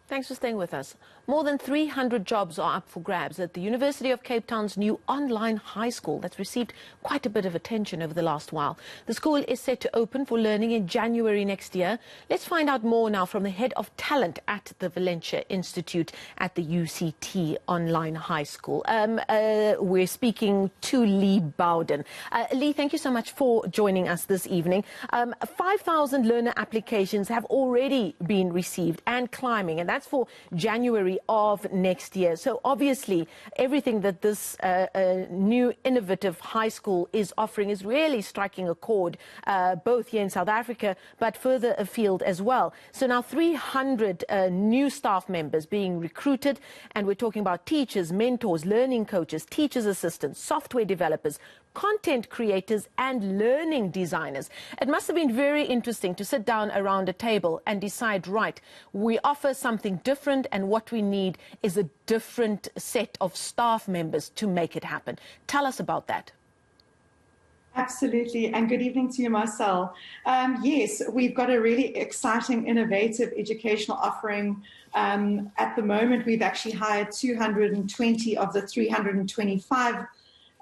Thanks for staying with us. More than 300 jobs are up for grabs at the University of Cape Town's new online high school that's received quite a bit of attention over the last while. The school is set to open for learning in January next year. Let's find out more now from the head of talent at the Valenture Institute at the UCT online high school. We're speaking to Leigh Bowden. Leigh, thank you so much for joining us this evening. 5,000 learner applications have already been received and climbing, and that's for January of next year. So obviously everything that this new innovative high school is offering is really striking a chord, both here in South Africa but further afield as well. So now 300 new staff members being recruited, and we're talking about teachers, mentors, learning coaches, teachers assistants, software developers, content creators and learning designers. It must have been very interesting to sit down around a table and decide, right, we offer something different and what we need is a different set of staff members to make it happen. Tell us about that. Absolutely, and good evening to you, Marcelle. Yes, we've got a really exciting, innovative educational offering. At the moment, we've actually hired 220 of the 325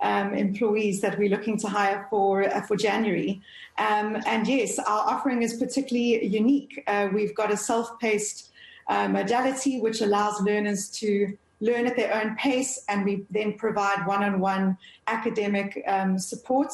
employees that we're looking to hire for January. And yes, our offering is particularly unique. We've got a self-paced modality which allows learners to learn at their own pace, and we then provide one-on-one academic support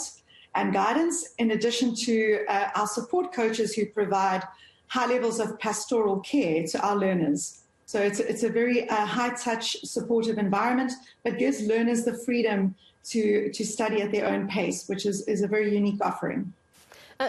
and guidance, in addition to our support coaches who provide high levels of pastoral care to our learners. So it's a very high-touch, supportive environment, but gives learners the freedom to study at their own pace, which is a very unique offering.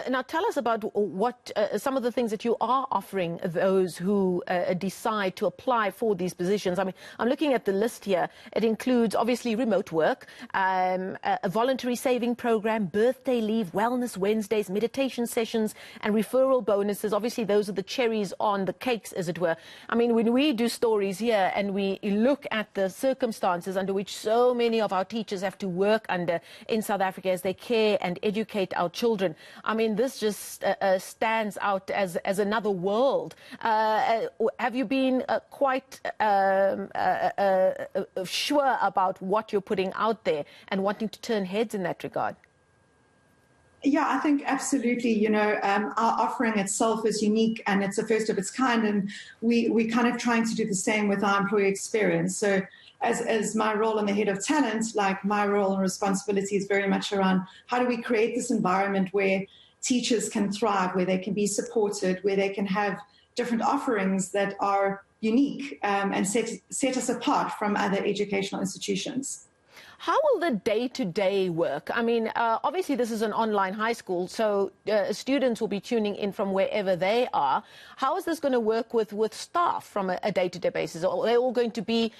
Now tell us about what some of the things that you are offering those who decide to apply for these positions. I mean, I'm looking at the list here. It includes obviously remote work, a voluntary saving program, birthday leave, wellness Wednesdays, meditation sessions and referral bonuses. Obviously those are the cherries on the cakes, as it were. I mean, when we do stories here and we look at the circumstances under which so many of our teachers have to work under in South Africa as they care and educate our children, I mean, this just stands out as another world. Have you been quite sure about what you're putting out there and wanting to turn heads in that regard? Yeah, I think absolutely. You know, our offering itself is unique and it's a first of its kind, and we're kind of trying to do the same with our employee experience. So as my role in the head of talent, like my role and responsibility is very much around how do we create this environment where teachers can thrive, where they can be supported, where they can have different offerings that are unique and set us apart from other educational institutions. How will the day-to-day work? I mean, obviously this is an online high school, so students will be tuning in from wherever they are. How is this going to work with staff from a day-to-day basis? Are they all going to be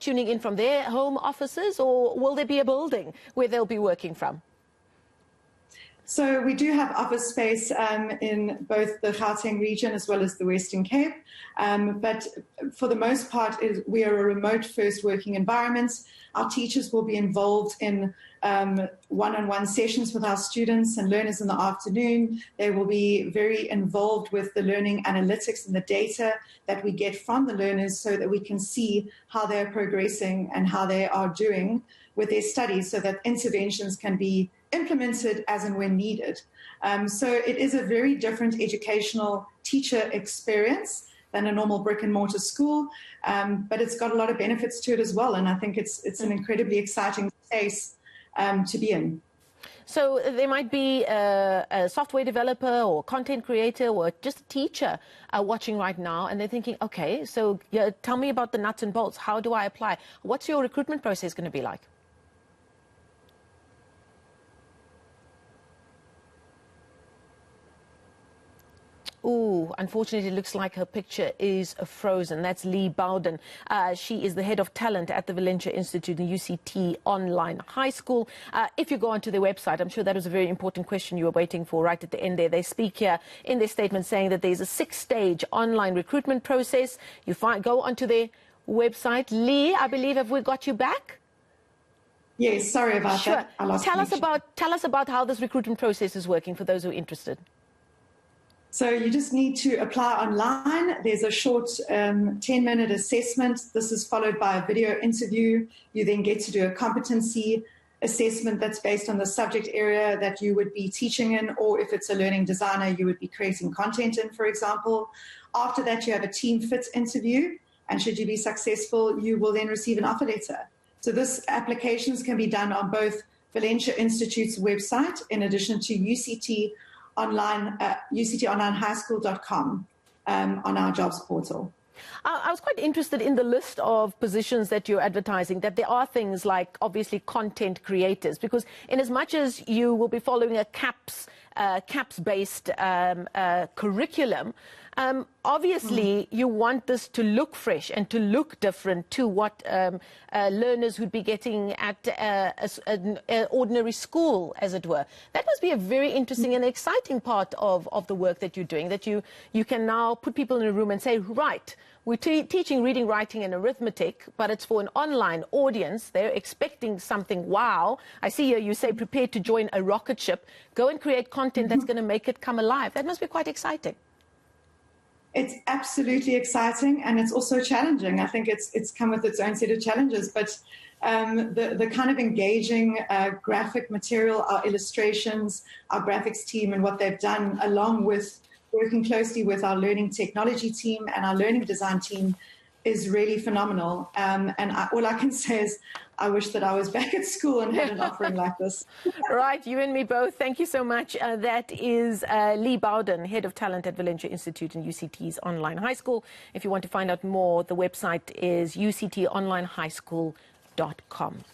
tuning in from their home offices, or will there be a building where they'll be working from? So we do have office space in both the Gauteng region as well as the Western Cape, but for the most part, we are a remote-first working environment. Our teachers will be involved in one-on-one sessions with our students and learners in the afternoon. They will be very involved with the learning analytics and the data that we get from the learners so that we can see how they're progressing and how they are doing with their studies, so that interventions can be implemented as and when needed. So it is a very different educational teacher experience than a normal brick and mortar school, but it's got a lot of benefits to it as well, and I think it's an incredibly exciting space to be in. So there might be a software developer or content creator or just a teacher watching right now, and they're thinking, okay, so tell me about the nuts and bolts. How do I apply? What's your recruitment process going to be like? Ooh, unfortunately, it looks like her picture is frozen. That's Leigh Bowden. She is the head of talent at the Valenture Institute, the UCT online high school. If you go onto their website, I'm sure that was a very important question you were waiting for right at the end there. They speak here in their statement saying that there's a 6-stage online recruitment process. You go onto their website. Leigh, I believe, have we got you back? Yes, sorry about that. I lost tell us about how this recruitment process is working for those who are interested. So you just need to apply online. There's a short 10-minute assessment. This is followed by a video interview. You then get to do a competency assessment that's based on the subject area that you would be teaching in, or if it's a learning designer, you would be creating content in, for example. After that, you have a team fit interview, and should you be successful, you will then receive an offer letter. So this applications can be done on both Valenture Institute's website, in addition to UCT online, UCTonlinehighschool.com on our jobs portal. I was quite interested in the list of positions that you're advertising, that there are things like, obviously, content creators, because in as much as you will be following a CAPS-based curriculum, obviously you want this to look fresh and to look different to what learners would be getting at an ordinary school, as it were. That must be a very interesting and exciting part of the work that you're doing, that you can now put people in a room and say, right, we're teaching reading, writing and arithmetic, but it's for an online audience. They're expecting something. Wow. I see here you say prepare to join a rocket ship. Go and create content that's going to make it come alive. That must be quite exciting. It's absolutely exciting, and it's also challenging. I think it's come with its own set of challenges, but the kind of engaging graphic material, our illustrations, our graphics team and what they've done, along with working closely with our learning technology team and our learning design team, is really phenomenal. All I can say is I wish that I was back at school and had an offering like this. Right, you and me both. Thank you so much. That is Leigh Bowden, Head of Talent at Valenture Institute and UCT's online high school. If you want to find out more, the website is uctonlinehighschool.com.